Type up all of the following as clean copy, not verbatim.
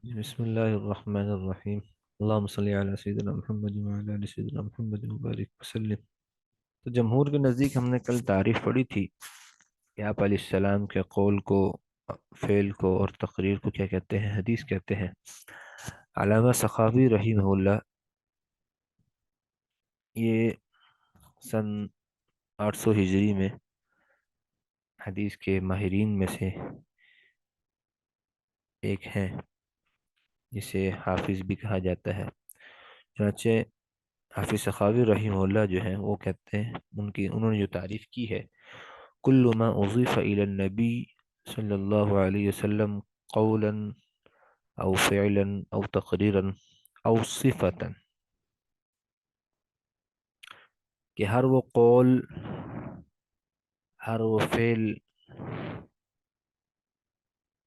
بسم الله الرحمن الرحیم اللهم صلی علی سیدنا محمد وعلی آل سیدنا محمد وبارک وسلم۔ تو جمہور کے نزدیک ہم نے کل تعریف پڑھی تھی کہ آپ علیہ السلام کے قول کو، فعل کو اور تقریر کو کیا کہتے ہیں؟ حدیث کہتے ہیں۔ علامہ سخاوی رحمہ اللہ یہ سن 800 ہجری میں حدیث کے ماہرین میں سے ایک ہیں، جسے حافظ بھی کہا جاتا ہے۔ چنانچہ حافظ سخاوی رحمہ اللہ جو ہیں وہ کہتے ہیں، انہوں نے جو تعریف کی ہے، کل ما اضیف الی النبی صلی اللہ علیہ وسلم قولا او فعلا او تقریرا او صفتا، کہ ہر وہ قول، ہر وہ فعل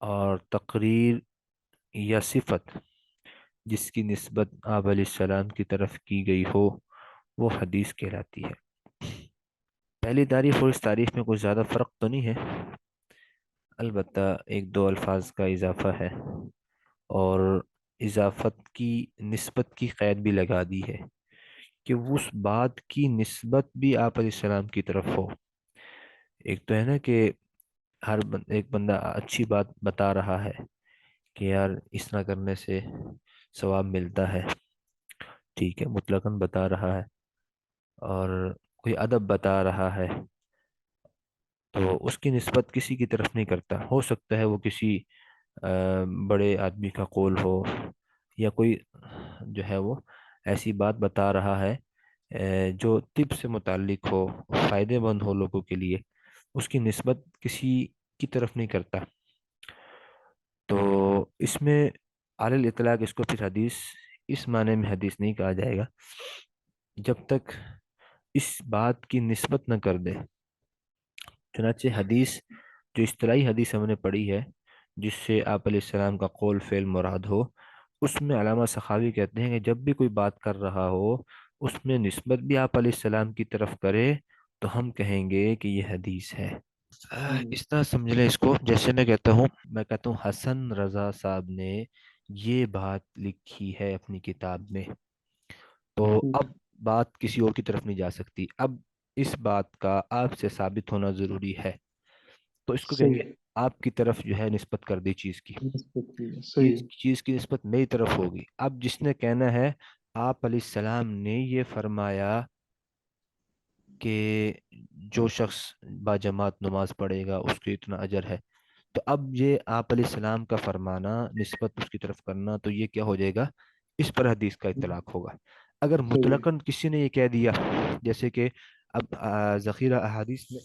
اور تقریر یا صفت جس کی نسبت آپ علیہ السلام کی طرف کی گئی ہو وہ حدیث کہلاتی ہے۔ پہلی تعریف اور اس تعریف میں کچھ زیادہ فرق تو نہیں ہے، البتہ ایک دو الفاظ کا اضافہ ہے، اور اضافت کی نسبت کی قید بھی لگا دی ہے کہ اس بات کی نسبت بھی آپ علیہ السلام کی طرف ہو۔ ایک تو ہے نا کہ ایک بندہ اچھی بات بتا رہا ہے کہ یار اس طرح کرنے سے ثواب ملتا ہے، ٹھیک ہے، مطلقاً بتا رہا ہے، اور کوئی ادب بتا رہا ہے تو اس کی نسبت کسی کی طرف نہیں کرتا۔ ہو سکتا ہے وہ کسی بڑے آدمی کا قول ہو، یا کوئی جو ہے وہ ایسی بات بتا رہا ہے جو طب سے متعلق ہو، فائدے مند ہو لوگوں کے لیے، اس کی نسبت کسی کی طرف نہیں کرتا۔ تو اس میں علی الاطلاق اس کو پھر حدیث اس معنی میں حدیث نہیں کہا جائے گا جب تک اس بات کی نسبت نہ کر دے۔ چنانچہ حدیث، جو اصطلاحی حدیث ہم نے پڑھی ہے جس سے آپ علیہ السلام کا قول فعل مراد ہو، اس میں علامہ سخاوی کہتے ہیں کہ جب بھی کوئی بات کر رہا ہو اس میں نسبت بھی آپ علیہ السلام کی طرف کرے تو ہم کہیں گے کہ یہ حدیث ہے۔ ہوں، اس طرح سمجھ لیں اس کو، جیسے میں کہتا ہوں حسن رضا صاحب نے یہ بات لکھی ہے اپنی کتاب میں، تو ہوں، اب بات کسی اور کی طرف نہیں جا سکتی، اب اس بات کا آپ سے ثابت ہونا ضروری ہے، تو اس کو کہیں صحیح گے آپ کی طرف جو ہے نسبت کر دی چیز کی، نسبت کی ہے، یہ صحیح اس چیز کی نسبت میری طرف ہوگی۔ اب جس نے کہنا ہے آپ علیہ السلام نے یہ فرمایا کہ جو شخص با جماعت نماز پڑھے گا اس کے اتنا اجر ہے، تو اب یہ آپ علیہ السلام کا فرمانا، نسبت اس کی طرف کرنا، تو یہ کیا ہو جائے گا؟ اس پر حدیث کا اطلاق ہوگا۔ اگر صحیح مطلقاً کسی نے یہ کہہ دیا، جیسے کہ اب ذخیرہ احادیث میں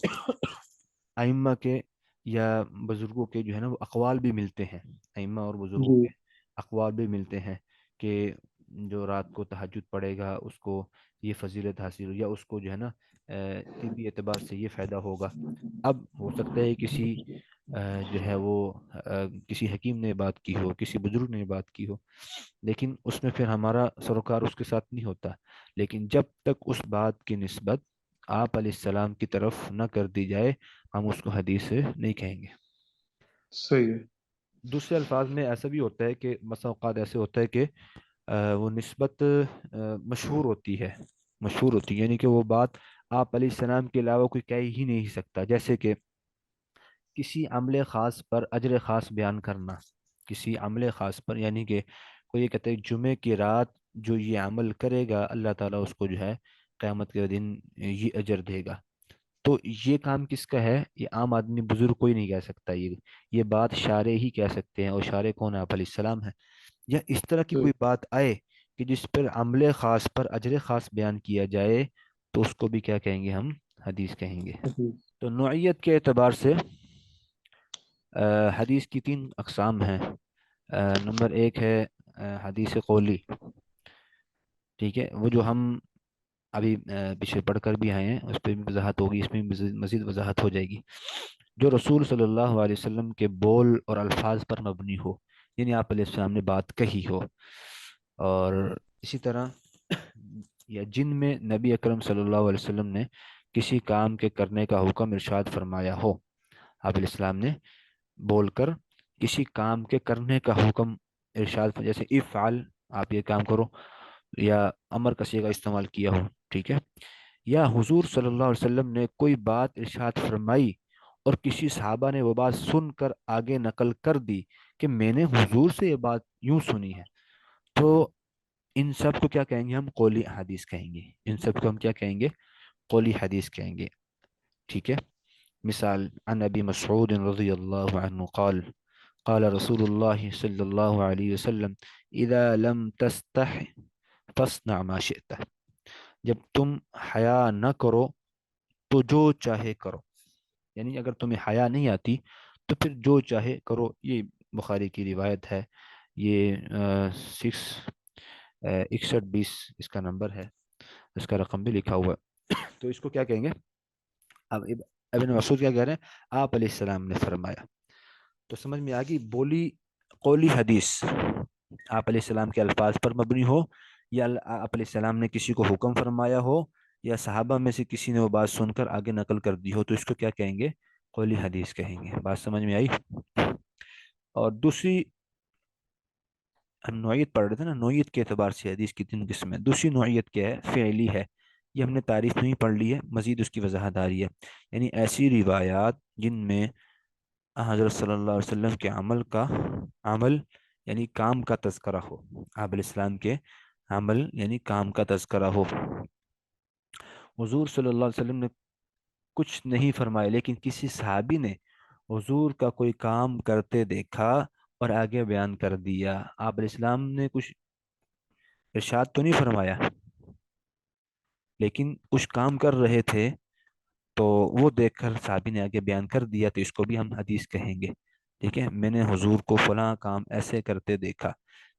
ائمہ کے یا بزرگوں کے جو ہے نا وہ اقوال بھی ملتے ہیں، ائمہ اور بزرگوں جی کے اقوال بھی ملتے ہیں کہ جو رات کو تہجد پڑھے گا اس کو یہ فضیلت حاصل ہو، یا اس کو جو ہے نا طبی اعتبار سے یہ فائدہ ہوگا۔ اب ہو سکتا ہے کسی جو ہے وہ کسی حکیم نے بات کی ہو، کسی بزرگ نے بات کی ہو، لیکن اس میں پھر ہمارا سروکار اس کے ساتھ نہیں ہوتا۔ لیکن جب تک اس بات کی نسبت آپ علیہ السلام کی طرف نہ کر دی جائے ہم اس کو حدیث سے نہیں کہیں گے۔ صحیح ہے دوسرے الفاظ میں ایسا بھی ہوتا ہے کہ مثلا اوقات ایسے ہوتا ہے کہ وہ نسبت مشہور ہوتی ہے، مشہور ہوتی ہے، یعنی کہ وہ بات آپ علیہ السلام کے علاوہ کوئی کہہ ہی نہیں سکتا، جیسے کہ کسی عمل خاص پر اجر خاص بیان کرنا، کسی عمل خاص پر، یعنی کہ کوئی یہ کہتے ہیں جمعے کی رات جو یہ عمل کرے گا اللہ تعالیٰ اس کو جو ہے قیامت کے دن یہ اجر دے گا، تو یہ کام کس کا ہے؟ یہ عام آدمی بزرگ کوئی نہیں کہہ سکتا، یہ بات شارع ہی کہہ سکتے ہیں، اور شارع کون ہے؟ آپ علیہ السلام ہے۔ یا اس طرح کی صحیح کوئی بات آئے کہ جس پر عمل خاص پر اجر خاص بیان کیا جائے تو اس کو بھی کیا کہیں گے؟ ہم حدیث کہیں گے۔ حدیث تو نوعیت کے اعتبار سے حدیث کی تین اقسام ہیں۔ نمبر ایک ہے حدیث قولی، ٹھیک ہے، وہ جو ہم ابھی پیچھے پڑھ کر بھی آئے ہیں، اس پہ بھی وضاحت ہوگی، اس میں بھی مزید وضاحت ہو جائے گی، جو رسول صلی اللہ علیہ وسلم کے بول اور الفاظ پر مبنی ہو، یعنی آپ علیہ السلام نے بات کہی ہو، اور اسی طرح یا جن میں نبی اکرم صلی اللہ علیہ وسلم نے کسی کام کے کرنے کا حکم ارشاد فرمایا ہو، آپ علیہ السلام نے بول کر کسی کام کے کرنے کا حکم ارشاد جیسے افعل، آپ یہ کام کرو، یا امر کا صیغہ استعمال کیا ہو، ٹھیک ہے، یا حضور صلی اللہ علیہ وسلم نے کوئی بات ارشاد فرمائی اور کسی صحابہ نے وہ بات سن کر آگے نقل کر دی کہ میں نے حضور سے یہ بات یوں سنی ہے، تو ان سب کو کیا کہیں گے؟ ہم قولی حدیث کہیں گے، ان سب کو ہم کیا کہیں گے؟ قولی حدیث کہیں گے، ٹھیک ہے۔ مثال عن ابی مسعود رضی اللہ عنہ قال قال رسول اللہ صلی اللہ علیہ وسلم اذا لم تستح فاصنع ما شئت، جب تم حیا نہ کرو تو جو چاہے کرو، یعنی اگر تمہیں حیا نہیں آتی تو پھر جو چاہے کرو، یہ بخاری کی روایت ہے، یہ 6120 اس کا نمبر ہے، اس کا رقم بھی لکھا ہوا ہے۔ تو اس کو کیا کہیں گے؟ اب ابن مسعود کیا کہہ رہے ہیں؟ آپ علیہ السلام نے فرمایا، تو سمجھ میں آ گئی بولی قولی حدیث آپ علیہ السلام کے الفاظ پر مبنی ہو، یا آپ علیہ السلام نے کسی کو حکم فرمایا ہو، یا صحابہ میں سے کسی نے وہ بات سن کر آگے نقل کر دی ہو، تو اس کو کیا کہیں گے؟ قولی حدیث کہیں گے۔ بات سمجھ میں آئی؟ اور دوسری، ہم نوعیت پڑھ رہے تھے نا، نوعیت کے اعتبار سے حدیث کی تین قسمیں، دوسری نوعیت کیا ہے؟ فعلی ہے، یہ ہم نے تعریف نہیں پڑھ لی ہے، مزید اس کی وضاحت آ رہی ہے، یعنی ایسی روایات جن میں حضرت صلی اللہ علیہ وسلم کے عمل یعنی کام کا تذکرہ ہو، آپ علیہ السلام کے عمل یعنی کام کا تذکرہ ہو، حضور صلی اللہ علیہ وسلم نے کچھ نہیں فرمایا لیکن کسی صحابی نے حضور کا کوئی کام کرتے دیکھا اور آگے بیان کر دیا، آپ علیہ السلام نے کچھ ارشاد تو نہیں فرمایا لیکن کچھ کام کر رہے تھے، تو وہ دیکھ کر صحابی نے آگے بیان کر دیا، تو اس کو بھی ہم حدیث کہیں گے، ٹھیک ہے۔ میں نے حضور کو فلاں کام ایسے کرتے دیکھا،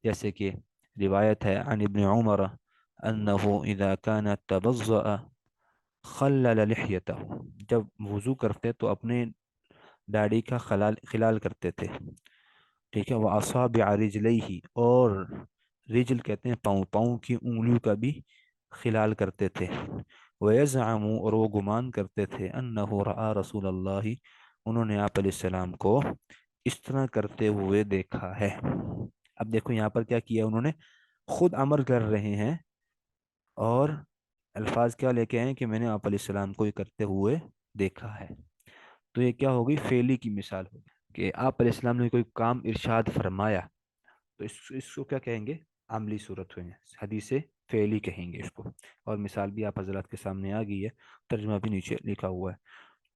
جیسے کہ روایت ہے عن ابن عمر انه اذا كان توضأ خلل لحیتہ، جب وضو کرتے تو اپنے داڑھی کا خلال کرتے تھے، ٹھیک ہے، وہ اصابع رجلیہ، اور رجل کہتے ہیں پاؤں، پاؤں کی انگلیوں کا بھی خلال کرتے تھے، وَيَزْعَمُ، اور وہ گمان کرتے تھے، انہ رأى رسول اللہ، انہوں نے آپ علیہ السلام کو اس طرح کرتے ہوئے دیکھا ہے۔ اب دیکھو یہاں پر کیا کیا انہوں نے؟ خود عمل کر رہے ہیں اور الفاظ کیا لے کے آئے ہیں کہ میں نے آپ علیہ السلام کو یہ کرتے ہوئے دیکھا ہے، تو یہ کیا ہوگی؟ فعلی کی مثال ہوگی کہ آپ علیہ السلام نے کوئی کام ارشاد فرمایا، تو اس کو کیا کہیں گے؟ عملی صورت ہوئیں، حدیث فعلی کہیں گے اس کو، اور مثال بھی آپ حضرات کے سامنے آ گئی ہے، ترجمہ بھی نیچے لکھا ہوا ہے۔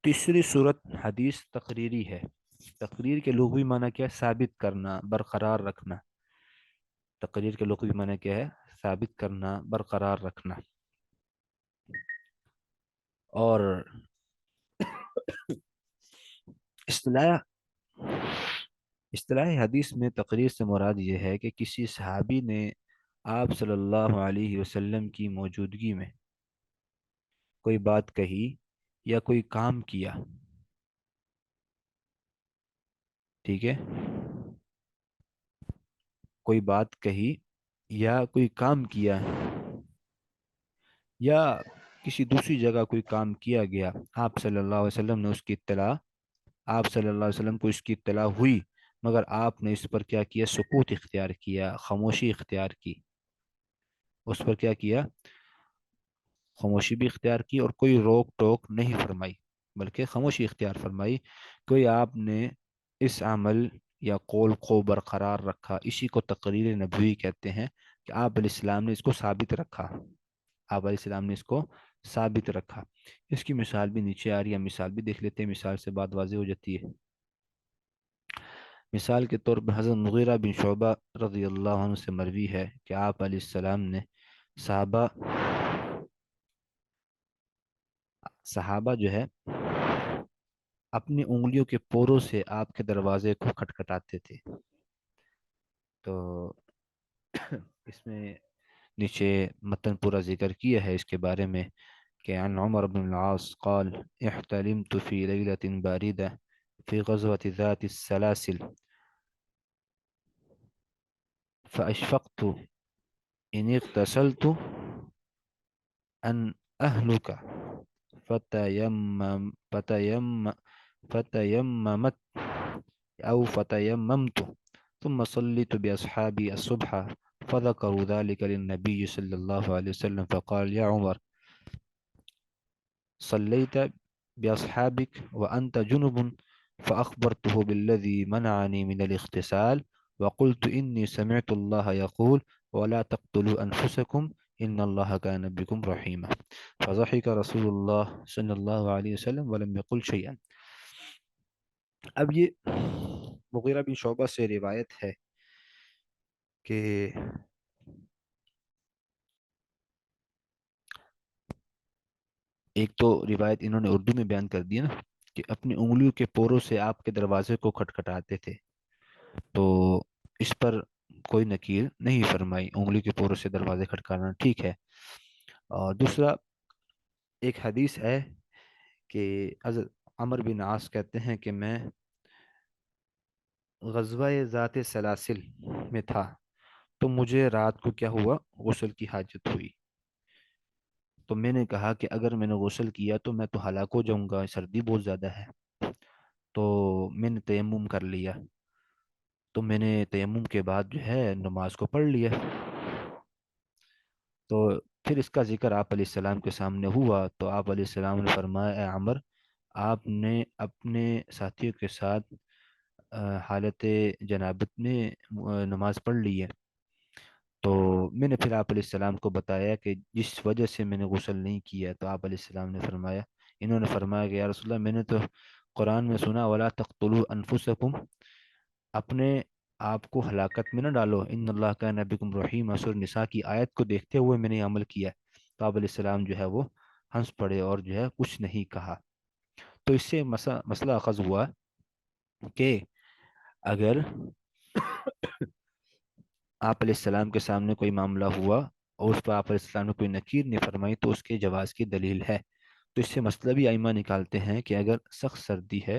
تیسری صورت حدیث تقریری ہے، تقریر کے لغوی معنی کیا ہے؟ ثابت کرنا، برقرار رکھنا، تقریر کے لغوی معنی کیا ہے؟ ثابت کرنا، برقرار رکھنا، اور اصطلاح اصطلاح حدیث میں تقریر سے مراد یہ ہے کہ کسی صحابی نے آپ صلی اللہ علیہ وسلم کی موجودگی میں کوئی بات کہی یا کوئی کام کیا، ٹھیک ہے، کوئی بات کہی یا کوئی کام کیا، یا کسی دوسری جگہ کوئی کام کیا گیا، آپ صلی اللہ علیہ وسلم نے اس کی اطلاع آپ صلی اللہ علیہ وسلم کو اس کی اطلاع ہوئی، مگر آپ نے اس پر کیا کیا؟ سکوت اختیار کیا، خاموشی اختیار کی، اس پر کیا کیا؟ خاموشی بھی اختیار کی، اور کوئی روک ٹوک نہیں فرمائی بلکہ خاموشی اختیار فرمائی، کوئی آپ نے اس عمل یا قول کو برقرار رکھا، اسی کو تقریر نبوی کہتے ہیں، کہ آپ علیہ السلام نے اس کو ثابت رکھا، آپ علیہ السلام نے اس کو ثابت رکھا۔ اس کی مثال بھی نیچے آ رہی ہے، مثال بھی دیکھ لیتے ہیں، مثال سے بات واضح ہو جاتی ہے۔ مثال کے طور پر حضرت مغیرہ بن شعبہ رضی اللہ عنہ سے مروی ہے کہ آپ علیہ السلام نے صحابہ صحابہ جو ہے اپنی انگلیوں کے پوروں سے آپ کے دروازے کو کھٹکھٹاتے تھے، تو اس میں نیچے متن پورا ذکر کیا ہے اس کے بارے میں کہ عن عمر بن العاص قال احتلمت في ليلة باردة في غزوة ذات السلاسل فأشفقت إن اغتسلت أن أهلك فتيمم فتيمم فتيممت أو فتيممت ثم صليت بأصحابي الصبح فذكروا ذلك للنبي صلى الله عليه وسلم فقال يا عمر صليت بأصحابك وأنت جنب؟ فأخبرته بالذي منعني من الاغتسال وقلت إني سمعت الله يقول ولا تقتلوا أنفسكم إن الله كان بكم رحيما. فضحك رسول الله صلی اللہ علیہ وسلم ولم يقل شيئا. اب یہ مغیرہ بن شعبہ سے روایت ہے کہ ایک تو روایت انہوں نے اردو میں بیان کر دی نا کہ اپنی انگلیوں کے پوروں سے آپ کے دروازے کو کھٹکھٹاتے تھے، تو اس پر کوئی نکیر نہیں فرمائی، انگلی کے پوروں سے دروازے کھٹکانا ٹھیک ہے. اور دوسرا ایک حدیث ہے کہ حضرت عمر بن عاص کہتے ہیں کہ میں غزوہ ذات سلاسل میں تھا، تو مجھے رات کو کیا ہوا، غسل کی حاجت ہوئی. تو میں نے کہا کہ اگر میں نے غسل کیا تو میں تو ہلاک ہو جاؤں گا، سردی بہت زیادہ ہے. تو میں نے تیمم کر لیا، تو میں نے تیمم کے بعد جو ہے نماز کو پڑھ لیا. تو پھر اس کا ذکر آپ علیہ السلام کے سامنے ہوا تو آپ علیہ السلام نے فرمایا اے عمر، آپ نے اپنے ساتھیوں کے ساتھ حالت جنابت میں نماز پڑھ لی ہے. تو میں نے پھر آپ علیہ السلام کو بتایا کہ جس وجہ سے میں نے غسل نہیں کیا، تو آپ علیہ السلام نے فرمایا، انہوں نے فرمایا کہ یا رسول اللہ میں نے تو قرآن میں سنا ولا تقتلوا انفسکم، اپنے آپ کو ہلاکت میں نہ ڈالو، ان اللہ کا بکم رحیم، سورہ نساء کی آیت کو دیکھتے ہوئے میں نے عمل کیا. تو آپ علیہ السلام جو ہے وہ ہنس پڑے اور جو ہے کچھ نہیں کہا. تو اس سے مسئلہ اخذ ہوا کہ اگر آپ علیہ السلام کے سامنے کوئی معاملہ ہوا اور اس پر آپ علیہ السلام نے کوئی نکیر نہیں فرمائی تو اس کے جواز کی دلیل ہے. تو اس سے مسئلہ بھی ائمہ نکالتے ہیں کہ اگر سخت سردی ہے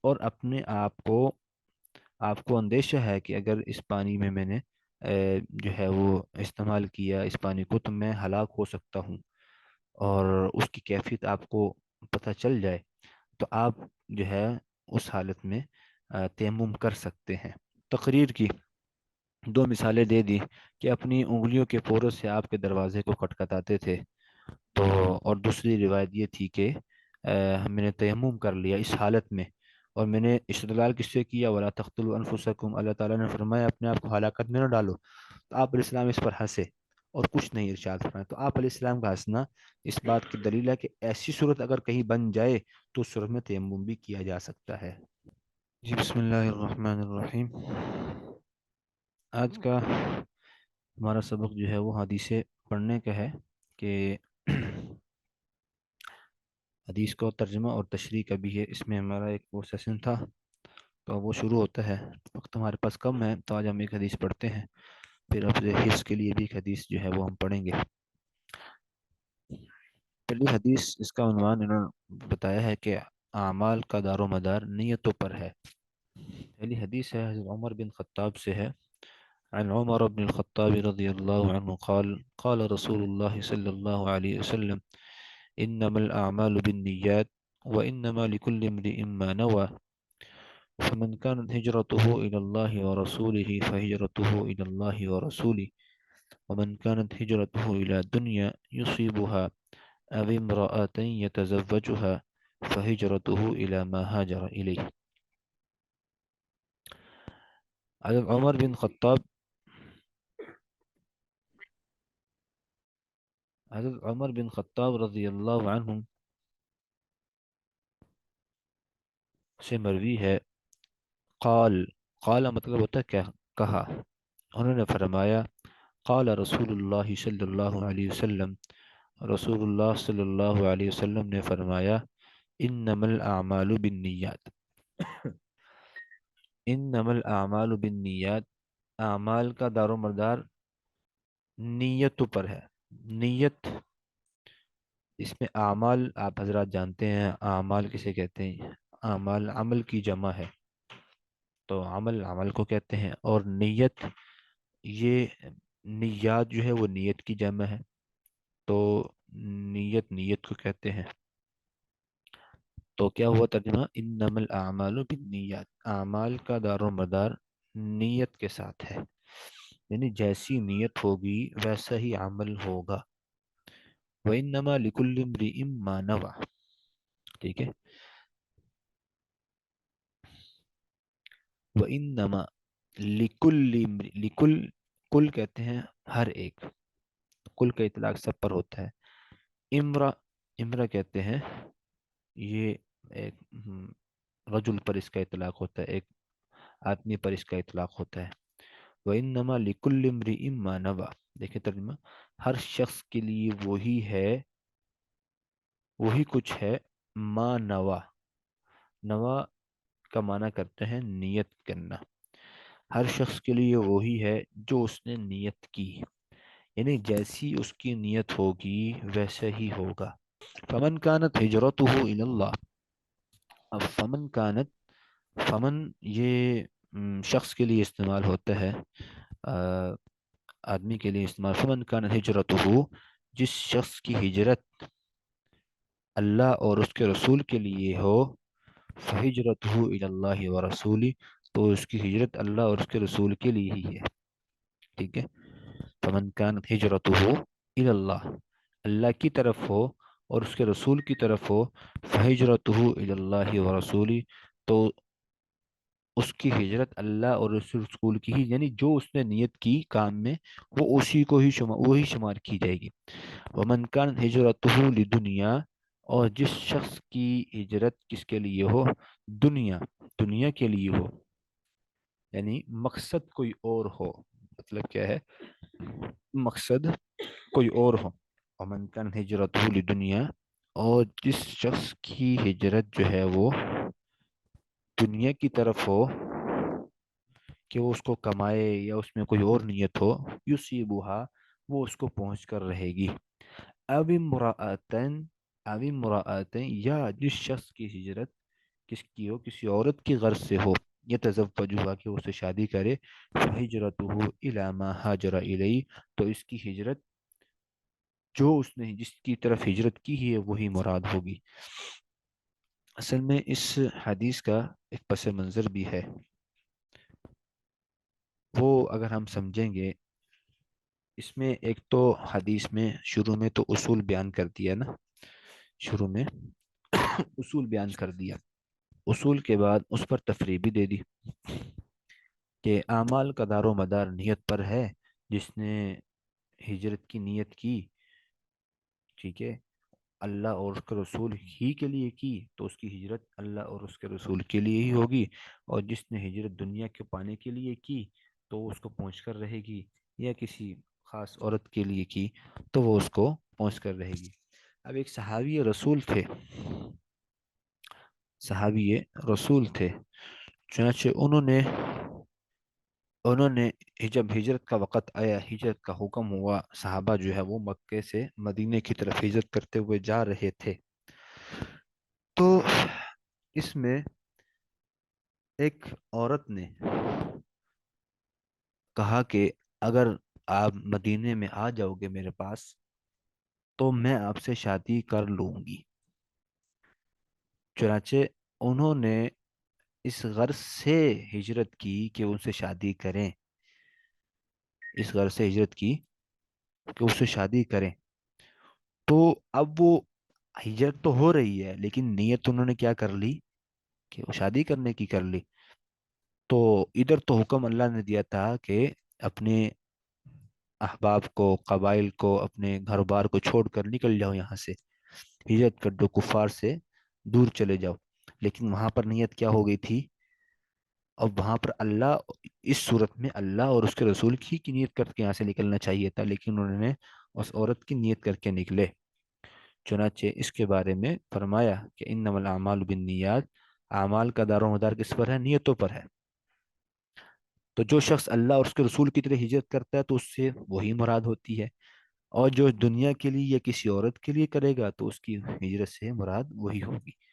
اور اپنے آپ کو اندیشہ ہے کہ اگر اس پانی میں میں نے جو ہے وہ استعمال کیا اس پانی کو تو میں ہلاک ہو سکتا ہوں، اور اس کی کیفیت آپ کو پتہ چل جائے، تو آپ جو ہے اس حالت میں تیمم کر سکتے ہیں. تقریر کی دو مثالیں دے دی کہ اپنی انگلیوں کے پوروں سے آپ کے دروازے کو کھٹکھٹاتے تھے، تو اور دوسری روایت یہ تھی کہ میں نے تیمم کر لیا اس حالت میں، اور میں نے استدلال کس سے کیا ولا تقتلوا انفسکم، اللہ تعالیٰ نے فرمایا اپنے آپ کو ہلاکت میں نہ ڈالو. تو آپ علیہ السلام اس پر ہنسے اور کچھ نہیں ارشاد فرمایا. تو آپ علیہ السلام کا ہنسنا اس بات کی دلیل ہے کہ ایسی صورت اگر کہیں بن جائے تو اس صورت میں تیمم بھی کیا جا سکتا ہے. جی بسم اللہ الرحمن الرحیم. آج کا ہمارا سبق جو ہے وہ حدیثیں پڑھنے کا ہے کہ حدیث کو ترجمہ اور تشریح کا بھی ہے. اس میں ہمارا ایک وہ سیشن تھا تو وہ شروع ہوتا ہے. وقت ہمارے پاس کم ہے تو آج ہم ایک حدیث پڑھتے ہیں، پھر اب حفظ کے لیے بھی ایک حدیث جو ہے وہ ہم پڑھیں گے. پہلی حدیث اس کا عنوان انہوں نے بتایا ہے کہ اعمال کا دار و مدار نیتوں پر ہے. پہلی حدیث ہے حضرت عمر بن خطاب سے ہے. عن عمر بن الخطاب رضی اللہ عنہ قال قال رسول اللہ صلی اللہ علیہ وسلم انما الاعمال بالنیات وانما لكل امرئ ما نوى فمن كانت هجرته الى الله ورسوله فهجرته الى الله ورسوله ومن كانت هجرته الى دنيا يصيبها أو امرأة يتزوجها فهجرته إلى ما هاجر إليه. حضرت عمر بن خطاب رضی اللہ عنہ سے مروی ہے قال، قال مطلب ہوتا ہے کیا، کہا، انہوں نے فرمایا قال رسول اللہ صلی اللہ علیہ وسلم، رسول اللہ صلی اللہ علیہ وسلم نے فرمایا انما الاعمال بالنیات، انما الاعمال بالنیات، اعمال کا دار و مدار نیتوں پر ہے. نیت، اس میں اعمال آپ حضرات جانتے ہیں اعمال کسے کہتے ہیں، اعمال عمل کی جمع ہے، تو عمل عمل کو کہتے ہیں، اور نیت یہ نیات جو ہے وہ نیت کی جمع ہے، تو نیت نیت کو کہتے ہیں. تو کیا ہوا ترجمہ، انما الاعمال بالنیات، اعمال کا دار و مدار نیت کے ساتھ ہے، یعنی جیسی نیت ہوگی ویسا ہی عمل ہوگا۔ وَإِنَّمَا لِكُلِّ امْرِئٍ مَّا نَوَى، ٹھیک ہے۔ وَإِنَّمَا لِكُلِّ لِكُل، کل کہتے ہیں ہر ایک، کل کا اطلاق سب پر ہوتا ہے۔ امرا، امرا کہتے ہیں یہ ایک رجل پر اس کا اطلاق ہوتا ہے، ایک آدمی پر اس کا اطلاق ہوتا ہے۔ وَإِنَّمَا لِكُلِّ امْرِئٍ مَّا نَوَى، دیکھیں ترجمہ، ہر شخص کے لیے وہی ہے، وہی کچھ ہے، ما نوا، نوا کا معنی کرتے ہیں نیت کرنا، ہر شخص کے لیے وہی ہے جو اس نے نیت کی، یعنی جیسی اس کی نیت ہوگی ویسا ہی ہوگا۔ فمن کانت ہجرتہ الی اللہ، اب فمن کانت، فمن یہ شخص کے لیے استعمال ہوتا ہے، آدمی کے لیے استعمال، فمن کانت ہجرتہ، جس شخص کی ہجرت اللہ اور اس کے رسول کے لیے ہو، فہجرتہ الی اللہ ورسولہ، تو اس کی ہجرت اللہ اور اس کے رسول کے لیے ہی ہے، ٹھیک ہے۔ فمن کانت ہجرتہ الی اللہ، اللہ کی طرف ہو اور اس کے رسول کی طرف ہو، فہجرتہ الی اللہ ورسولہ، تو اس کی ہجرت اللہ اور اس کے رسول کی ہی، یعنی جو اس نے نیت کی کام میں وہ اسی کو ہی وہی شمار کی جائے گی۔ ومن کان ہجرتہ لدنیا، اور جس شخص کی ہجرت کس کے لیے ہو، دنیا، دنیا کے لیے ہو، یعنی مقصد کوئی اور ہو، مطلب کیا ہے، مقصد کوئی اور ہو۔ ومن کان ہجرتہ لدنیا، اور جس شخص کی ہجرت جو ہے وہ دنیا کی طرف ہو، کہ وہ اس کو کمائے یا اس میں کوئی اور نیت ہو، یصیبها، وہ اس کو پہنچ کر رہے گی۔ اب امرأتن، اب امرأتن، یا جس شخص کی ہجرت کس کی ہو، کسی عورت کی غرض سے ہو، یتزوجها، کہ اسے شادی کرے، فہجرته الی ما ہاجر الیہ، تو اس کی ہجرت جو اس نے جس کی طرف ہجرت کی ہے وہی مراد ہوگی۔ اصل میں اس حدیث کا ایک پس منظر بھی ہے، وہ اگر ہم سمجھیں گے، اس میں ایک تو حدیث میں شروع میں تو اصول بیان کر دیا نا، شروع میں اصول بیان کر دیا، اصول کے بعد اس پر تفریح بھی دے دی کہ اعمال کا دار و مدار نیت پر ہے، جس نے ہجرت کی نیت کی، ٹھیک ہے، اللہ اور اس کے رسول ہی کے لیے کی، تو اس کی ہجرت اللہ اور اس کے رسول کے لیے ہی ہوگی، اور جس نے ہجرت دنیا کے پانے کے لیے کی تو وہ اس کو پہنچ کر رہے گی، یا کسی خاص عورت کے لیے کی تو وہ اس کو پہنچ کر رہے گی۔ اب ایک صحابی رسول تھے، صحابی رسول تھے، چنانچہ انہوں نے جب ہجرت کا وقت آیا، ہجرت کا حکم ہوا، صحابہ جو ہے وہ مکے سے مدینے کی طرف ہجرت کرتے ہوئے جا رہے تھے، تو اس میں ایک عورت نے کہا کہ اگر آپ مدینے میں آ جاؤ گے میرے پاس تو میں آپ سے شادی کر لوں گی۔ چنانچہ انہوں نے اس غرض سے ہجرت کی کہ ان سے شادی کریں، اس غرض سے ہجرت کی کہ اس سے شادی کریں، تو اب وہ ہجرت تو ہو رہی ہے لیکن نیت انہوں نے کیا کر لی کہ وہ شادی کرنے کی کر لی، تو ادھر تو حکم اللہ نے دیا تھا کہ اپنے احباب کو، قبائل کو، اپنے گھر بار کو چھوڑ کر نکل جاؤ یہاں سے، ہجرت کر دو، کفار سے دور چلے جاؤ، لیکن وہاں پر نیت کیا ہو گئی تھی، اور وہاں پر اللہ، اس صورت میں اللہ اور اس کے رسول کی نیت کر کے یہاں سے نکلنا چاہیے تھا، لیکن انہوں نے اس عورت کی نیت کر کے نکلے۔ چنانچہ اس کے بارے میں فرمایا کہ انما الاعمال بالنیات، اعمال کا دار و مدار کس پر ہے، نیتوں پر ہے، تو جو شخص اللہ اور اس کے رسول کی طرح ہجرت کرتا ہے تو اس سے وہی مراد ہوتی ہے، اور جو دنیا کے لیے یا کسی عورت کے لیے کرے گا تو اس کی ہجرت سے مراد وہی ہوگی۔